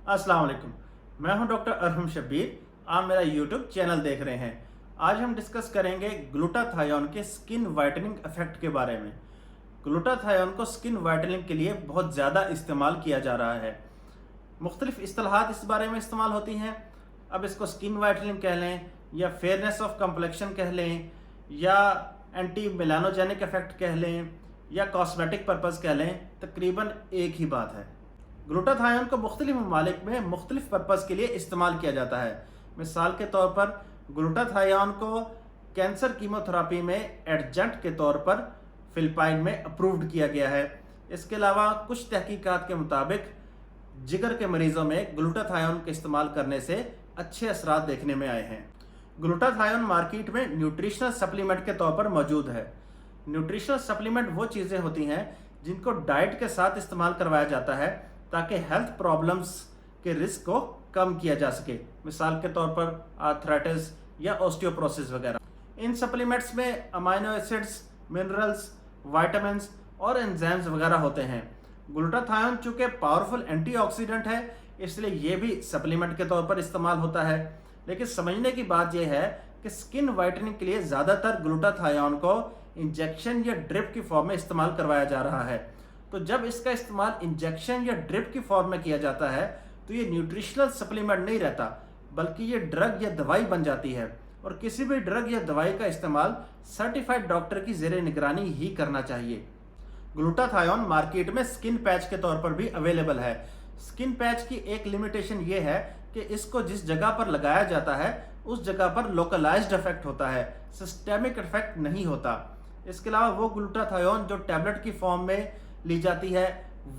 अस्सलाम वालेकुम। मैं हूं डॉक्टर अरहम शब्बीर। आप मेरा यूट्यूब चैनल देख रहे हैं। आज हम डिस्कस करेंगे ग्लूटाथायोन के स्किन वाइटनिंग इफेक्ट के बारे में। ग्लूटाथायोन को स्किन वाइटनिंग के लिए बहुत ज़्यादा इस्तेमाल किया जा रहा है। मुख्तलिफ इस्तेलाहात इस बारे में इस्तेमाल होती हैं। अब इसको स्किन वाइटनिंग कह लें या फेयरनेस ऑफ कम्प्लेक्शन कह लें या एंटी मेलानोजेनिक इफेक्ट कह लें या कॉस्मेटिक पर्पज़ कह लें, तकरीबन एक ही बात है। ग्लूटाथायोन को मुख्तलिफ ममालिक में मुख्तलिफ पर्पज़ के लिए इस्तेमाल किया जाता है। मिसाल के तौर पर ग्लूटाथायोन को कैंसर कीमोथेरापी में एडजेंट के तौर पर फिलिपाइन में अप्रूव्ड किया गया है। इसके अलावा कुछ तहकीकात के मुताबिक जिगर के मरीजों में ग्लूटाथायोन के इस्तेमाल करने से अच्छे असरात देखने में आए हैं। ग्लूटाथायोन मार्केट में न्यूट्रिशनल सप्लीमेंट के तौर पर मौजूद है। न्यूट्रिशनल सप्लीमेंट वो चीज़ें होती हैं जिनको डाइट के साथ इस्तेमाल करवाया जाता है ताकि हेल्थ प्रॉब्लम्स के रिस्क को कम किया जा सके। मिसाल के तौर पर आर्थराइटिस या ऑस्टियोपोरोसिस वगैरह। इन सप्लीमेंट्स में अमाइनो एसिड्स, मिनरल्स, विटामिन्स और एंजाइम्स वगैरह होते हैं। ग्लूटाथायोन चूँकि पावरफुल एंटीऑक्सीडेंट है, इसलिए ये भी सप्लीमेंट के तौर पर इस्तेमाल होता है। लेकिन समझने की बात यह है कि स्किन वाइटनिंग के लिए ज़्यादातर ग्लूटाथायोन को इंजेक्शन या ड्रिप की फॉर्म में इस्तेमाल करवाया जा रहा है। तो जब इसका इस्तेमाल इंजेक्शन या ड्रिप की फॉर्म में किया जाता है तो ये न्यूट्रिशनल सप्लीमेंट नहीं रहता, बल्कि ये ड्रग या दवाई बन जाती है। और किसी भी ड्रग या दवाई का इस्तेमाल सर्टिफाइड डॉक्टर की ज़ेरे निगरानी ही करना चाहिए। ग्लूटाथायोन मार्केट में स्किन पैच के तौर पर भी अवेलेबल है। स्किन पैच की एक लिमिटेशन ये है कि इसको जिस जगह पर लगाया जाता है उस जगह पर लोकलाइज्ड इफेक्ट होता है, सिस्टेमिक इफेक्ट नहीं होता। इसके अलावा वो ग्लूटाथायोन जो टैबलेट की फॉर्म में ली जाती है,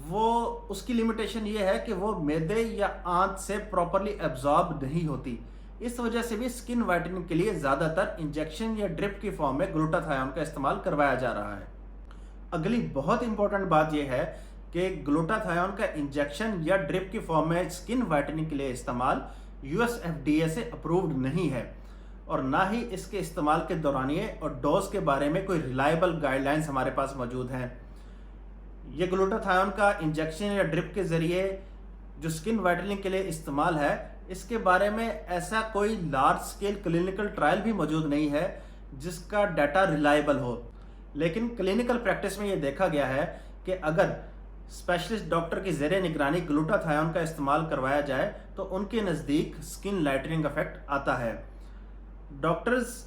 वो उसकी लिमिटेशन ये है कि वो मैदे या आंत से प्रॉपरली एब्जॉर्ब नहीं होती। इस वजह से भी स्किन वाइटनिंग के लिए ज़्यादातर इंजेक्शन या ड्रिप की फॉर्म में ग्लूटाथायोन का इस्तेमाल करवाया जा रहा है। अगली बहुत इंपॉर्टेंट बात यह है कि ग्लूटाथायोन का इंजेक्शन या ड्रिप की फॉर्म में स्किन वाइटनिंग के लिए इस्तेमाल यूएस एफडीए से अप्रूव्ड नहीं है और ना ही इसके इस्तेमाल के दौरानिए और डोज के बारे में कोई रिलायबल गाइडलाइंस हमारे पास मौजूद हैं। ये ग्लूटाथायोन का इंजेक्शन या ड्रिप के ज़रिए जो स्किन वाइटनिंग के लिए इस्तेमाल है, इसके बारे में ऐसा कोई लार्ज स्केल क्लिनिकल ट्रायल भी मौजूद नहीं है जिसका डाटा रिलायबल हो। लेकिन क्लिनिकल प्रैक्टिस में ये देखा गया है कि अगर स्पेशलिस्ट डॉक्टर की ज़ेरे निगरानी ग्लूटाथायोन का इस्तेमाल करवाया जाए तो उनके नज़दीक स्किन लाइटनिंग इफेक्ट आता है। डॉक्टर्स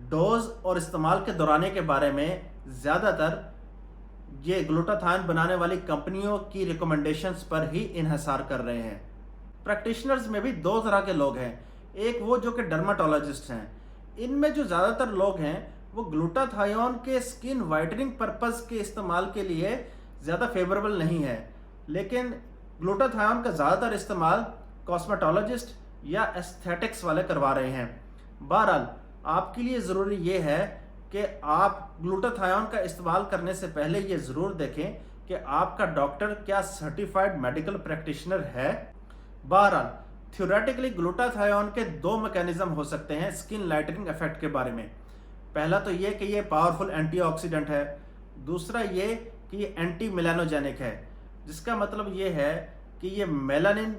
डोज और इस्तेमाल के दौराने के बारे में ज़्यादातर ये ग्लूटाथायोन बनाने वाली कंपनियों की रिकमेंडेशंस पर ही इन्हिसार कर रहे हैं। प्रैक्टिशनर्स में भी दो तरह के लोग हैं। एक वो जो कि डर्माटोलॉजिस्ट हैं। इनमें जो ज़्यादातर लोग हैं वो ग्लूटाथायोन के स्किन वाइटनिंग पर्पज़ के इस्तेमाल के लिए ज़्यादा फेवरेबल नहीं है, लेकिन ग्लूटाथायोन का ज़्यादातर इस्तेमाल कॉस्मेटोलॉजिस्ट या एस्थेटिक्स वाले करवा रहे हैं। बहरहाल आपके लिए ज़रूरी ये है कि आप ग्लूटाथायोन का इस्तेमाल करने से पहले ये ज़रूर देखें कि आपका डॉक्टर क्या सर्टिफाइड मेडिकल प्रैक्टिशनर है। बहरहाल थ्योरेटिकली ग्लूटाथायोन के दो मैकेनिज्म हो सकते हैं स्किन लाइटनिंग इफेक्ट के बारे में। पहला तो ये कि ये पावरफुल एंटीऑक्सीडेंट है, दूसरा ये कि ये एंटी मेलानोजेनिक है, जिसका मतलब ये है कि ये मेलानिन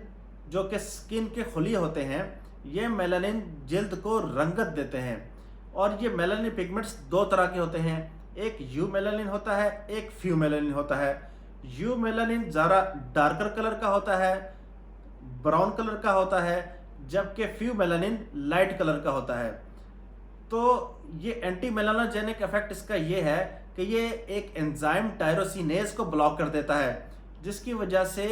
जो कि स्किन के खुली होते हैं, ये मेलानिन जल्द को रंगत देते हैं। और ये मेलानिन पिगमेंट्स दो तरह के होते हैं, एक यू मेलानिन होता है, एक फ्यू मेलानिन होता है। यू मेलानिन ज़रा डार्कर कलर का होता है, ब्राउन कलर का होता है, जबकि फ्यू मेलानिन लाइट कलर का होता है। तो ये एंटी मेलानोजेनिक इफेक्ट इसका ये है कि ये एक एंजाइम टायरोसिनेज को ब्लॉक कर देता है, जिसकी वजह से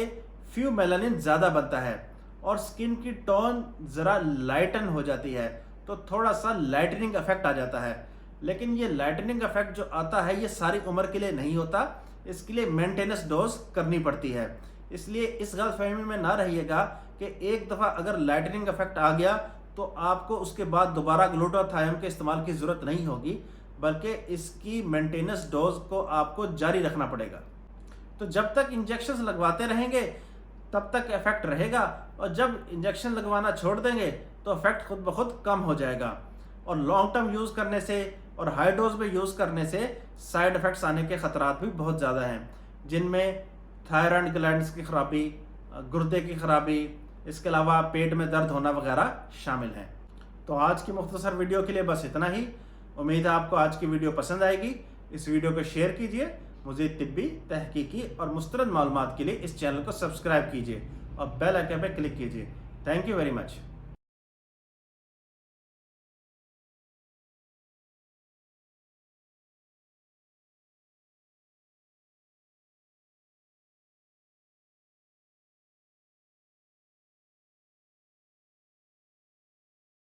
फ्यू मेलानिन ज़्यादा बनता है और स्किन की टोन ज़रा लाइटन हो जाती है, तो थोड़ा सा लाइटनिंग इफेक्ट आ जाता है। लेकिन ये लाइटनिंग इफेक्ट जो आता है ये सारी उम्र के लिए नहीं होता, इसके लिए मेंटेनेंस डोज करनी पड़ती है। इसलिए इस गलतफहमी में ना रहिएगा कि एक दफ़ा अगर लाइटनिंग इफेक्ट आ गया तो आपको उसके बाद दोबारा ग्लूटाथायोन के इस्तेमाल की ज़रूरत नहीं होगी, बल्कि इसकी मेंटेनेंस डोज को आपको जारी रखना पड़ेगा। तो जब तक इंजेक्शन लगवाते रहेंगे तब तक इफेक्ट रहेगा, और जब इंजेक्शन लगवाना छोड़ देंगे तो इफेक्ट खुद ब खुद कम हो जाएगा। और लॉन्ग टर्म यूज़ करने से और हाई डोज में यूज़ करने से साइड इफ़ेक्ट्स आने के ख़तरात भी बहुत ज़्यादा हैं, जिनमें थायराइड ग्लैंड्स की खराबी, गुर्दे की खराबी, इसके अलावा पेट में दर्द होना वगैरह शामिल हैं। तो आज की मुख्तसर वीडियो के लिए बस इतना ही। उम्मीद है आपको आज की वीडियो पसंद आएगी। इस वीडियो को शेयर कीजिए। मज़ीद तिब्बी, तहकीकी और मुस्तरद मालूमात के लिए इस चैनल को सब्सक्राइब कीजिए और बेल आइकन पर क्लिक कीजिए। Thank you very much.